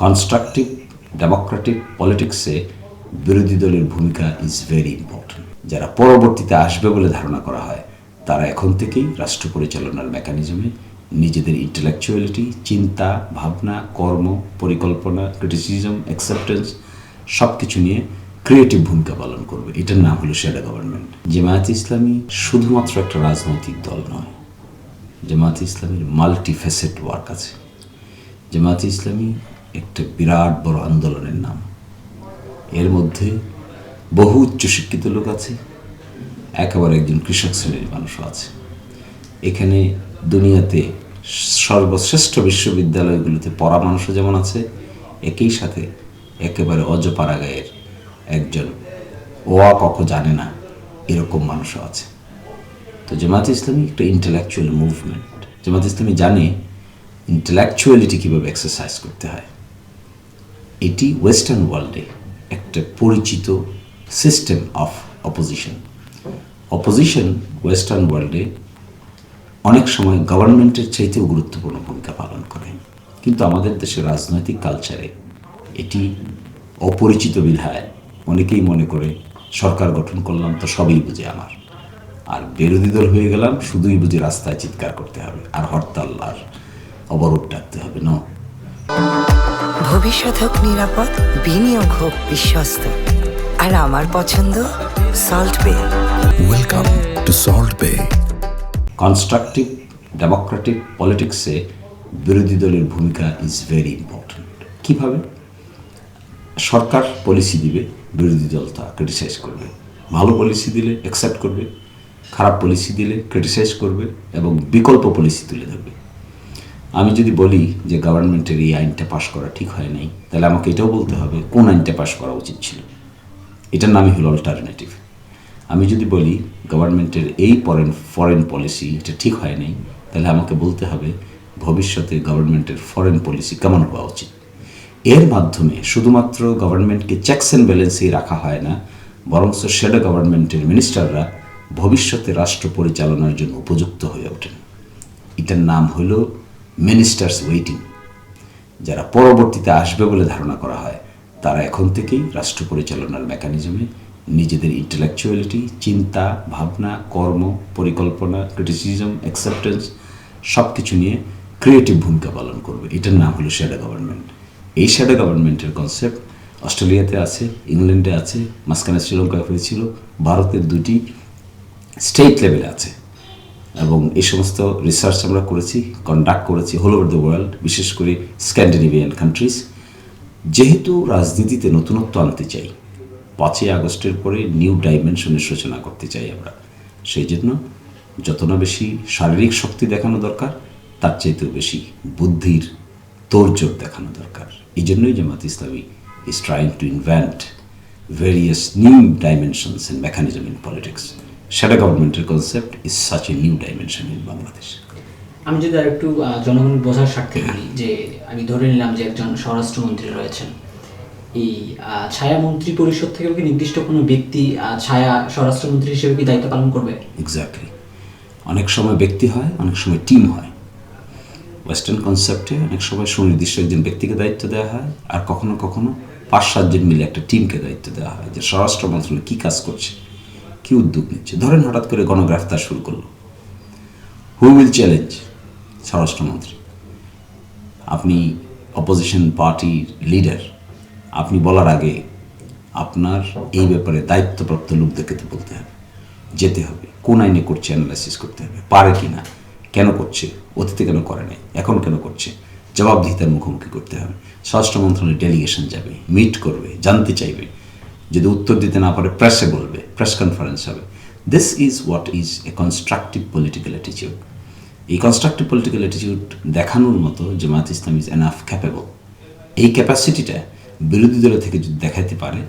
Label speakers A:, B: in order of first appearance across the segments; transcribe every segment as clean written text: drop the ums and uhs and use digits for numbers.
A: Constructive democratic পলিটিক্সে বিরোধী দলের ভূমিকা ইজ ভেরি ইম্পর্ট্যান্ট। যারা পরবর্তীতে আসবে বলে ধারণা করা হয় তারা এখন থেকেই রাষ্ট্র পরিচালনার মেকানিজমে নিজেদের ইন্টেলেকচুয়ালিটি, চিন্তা, ভাবনা, কর্ম, পরিকল্পনা, ক্রিটিসিজম, অ্যাকসেপ্টেন্স সব কিছু নিয়ে ক্রিয়েটিভ ভূমিকা পালন করবে। এটার নাম হলো শ্যাডো গভর্নমেন্ট। জামায়াতে ইসলামী শুধুমাত্র একটা রাজনৈতিক দল নয়, জামায়াতে ইসলামীর মাল্টিফেসেট ওয়ার্ক আছে। জামায়াতে ইসলামী একটা বিরাট বড় আন্দোলনের নাম। এর মধ্যে বহু উচ্চশিক্ষিত লোক আছে, একেবারে একজন কৃষক শ্রেণীর মানুষও আছে। এখানে দুনিয়াতে সর্বশ্রেষ্ঠ বিশ্ববিদ্যালয়গুলোতে পড়া মানুষও যেমন আছে, একই সাথে একেবারে অজপাড়া গায়ের একজন ওয়া কক জানে না এরকম মানুষও আছে। তো জামায়াতে ইসলামী একটা ইন্টেলেকচুয়াল মুভমেন্ট। জামায়াতে ইসলামী জানে ইন্টেলেকচুয়ালিটি কীভাবে এক্সারসাইজ করতে হয়। এটি ওয়েস্টার্ন ওয়ার্ল্ডে একটা পরিচিত system of opposition. Opposition western ওয়ার্ল্ডে অনেক সময় গভর্নমেন্টের চাইতেও গুরুত্বপূর্ণ ভূমিকা পালন করে, কিন্তু আমাদের দেশের রাজনৈতিক কালচারে এটি অপরিচিত বিধায় অনেকেই মনে করে সরকার গঠন করলাম তো সবই বুঝে আমার, আর বিরোধী দল হয়ে গেলাম শুধুই বুঝে রাস্তায় চিৎকার করতে হবে আর হরতাল আর অবরোধ ডাকতে হবে। না,
B: ভবিষ্যৎ হোক নিরাপদ, বিনিয়োগ হোক বিশ্বস্ত, আর আমার পছন্দ Salt Bae.
C: Welcome to Salt Bae.
A: Constructive democratic পলিটিক্সে বিরোধী দলের ভূমিকা ইজ ভেরি ইম্পর্ট্যান্ট। কীভাবে? সরকার পলিসি দিবে, বিরোধী দল তা ক্রিটিসাইজ করবে। ভালো পলিসি দিলে অ্যাকসেপ্ট করবে, খারাপ পলিসি দিলে ক্রিটিসাইজ করবে এবং বিকল্প পলিসি তুলে ধরবে। আমি যদি বলি যে গভর্নমেন্টের এই আইনটা পাশ করা ঠিক হয় নাই, তাহলে আমাকে এটাও বলতে হবে কোন আইনটা পাশ করা উচিত ছিল। এটার নামই হলো অল্টারনেটিভ। আমি যদি বলি গভর্নমেন্টের এই ফরেন পলিসি এটা ঠিক হয় নাই, তাহলে আমাকে বলতে হবে ভবিষ্যতে গভর্নমেন্টের ফরেন পলিসি কেমন হওয়া উচিত। এর মাধ্যমে শুধুমাত্র গভর্নমেন্টকে চেকস অ্যান্ড ব্যালেন্সেই রাখা হয় না, বরং শ্যাডো গভর্নমেন্টের মিনিস্টাররা ভবিষ্যতে রাষ্ট্র পরিচালনার জন্য উপযুক্ত হয়ে ওঠেন। এটার নাম হলো মিনিস্টার্স ওয়েটিং। যারা পরবর্তীতে আসবে বলে ধারণা করা হয় তারা এখন থেকেই রাষ্ট্র পরিচালনার মেকানিজমে নিজেদের ইন্টেলেকচুয়ালিটি, চিন্তা, ভাবনা, কর্ম, পরিকল্পনা, ক্রিটিসিজম, অ্যাকসেপ্টেন্স সব কিছু নিয়ে ক্রিয়েটিভ ভূমিকা পালন করবে। এটার নাম হলো শ্যাডো গভর্নমেন্ট। এই শ্যাডো গভর্নমেন্টের কনসেপ্ট অস্ট্রেলিয়াতে আছে, ইংল্যান্ডে আছে, মাঝখানে শ্রীলঙ্কায় হয়েছিল, ভারতের 2টি স্টেট লেভেলে আছে। এবং এই সমস্ত রিসার্চ আমরা করেছি, কন্ডাক্ট করেছি হোল ওভার দ্য ওয়ার্ল্ড, বিশেষ করে স্ক্যান্ডিনেভিয়ান কান্ট্রিজ। যেহেতু রাজনীতিতে নতুনত্ব আনতে চাই, 5ই আগস্টের পরে নিউ ডাইমেনশনের সূচনা করতে চাই আমরা, সেই জন্য যত না বেশি শারীরিক শক্তি দেখানো দরকার, তার চাইতেও বেশি বুদ্ধির তোড়জোড় দেখানো দরকার। এই জন্যই Jamaat Islami is trying to invent various new dimensions and mechanism in politics. Shadow গভর্নমেন্টের concept is such a new dimension in Bangladesh.
D: আমি যদি আর একটু জনগণের বোঝার স্বার্থে বলি, যে আমি ধরে নিলাম যে একজন স্বরাষ্ট্রমন্ত্রী রয়েছেন, এই ছায়া মন্ত্রী পরিষদ থেকে কি নির্দিষ্ট কোনো ব্যক্তি ছায়া স্বরাষ্ট্রমন্ত্রী হিসেবে কি দায়িত্ব পালন করবে?
A: এক্স্যাক্টলি। অনেক সময় ব্যক্তি হয়, অনেক সময় টিম হয়। ওয়েস্টার্ন কনসেপ্টে অনেক সময় সুনির্দিষ্ট একজন ব্যক্তিকে দায়িত্ব দেওয়া হয়, আর কখনো কখনো 5-7 জন মিলে একটা টিমকে দায়িত্ব দেওয়া হয় যে স্বরাষ্ট্র মন্ত্রণালয় কী কাজ করছে, কী উদ্যোগ নিচ্ছে। ধরেন হঠাৎ করে গণগ্রেফতার শুরু করলো, হু উইল চ্যালেঞ্জ? স্বরাষ্ট্রমন্ত্রী। আপনি অপোজিশন পার্টির লিডার, আপনি বলার আগে আপনার এই ব্যাপারে দায়িত্বপ্রাপ্ত লোকদেরকে তো বলতে হবে, যেতে হবে, কোন আইনে করছে অ্যানালাইসিস করতে হবে, পারে কি না, কেন করছে, অতীতে কেন করে নাই, এখন কেন করছে, জবাবদিহিতার মুখোমুখি করতে হবে। স্বরাষ্ট্র মন্ত্রণালয়ের ডেলিগেশন যাবে, মিট করবে, জানতে চাইবে, যদি উত্তর দিতে না পারে প্রেসে বলবে, প্রেস কনফারেন্স হবে। This is what is a constructive political attitude. এই কনস্ট্রাকটিভ পলিটিক্যাল অ্যাটিটিউড দেখানোর মতো জামায়াত ইসলাম ইজ এনাফ ক্যাপেবল। এই ক্যাপাসিটিটা বিরোধী দল থেকে যদি দেখাতে পারে,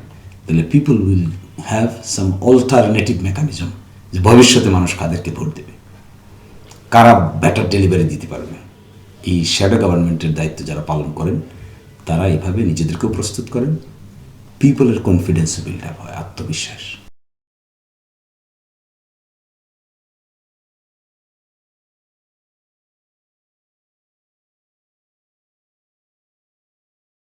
A: তাহলে people will have some alternative mechanism, যে ভবিষ্যতে মানুষ কাদেরকে ভোট দেবে, কারা বেটার ডেলিভারি দিতে পারবে। এই শ্যাডো গভর্নমেন্টের দায়িত্ব যারা পালন করেন তারা এভাবে নিজেদেরকেও প্রস্তুত করেন, পিপলের কনফিডেন্স বিল্ড আপ হয়, আত্মবিশ্বাস।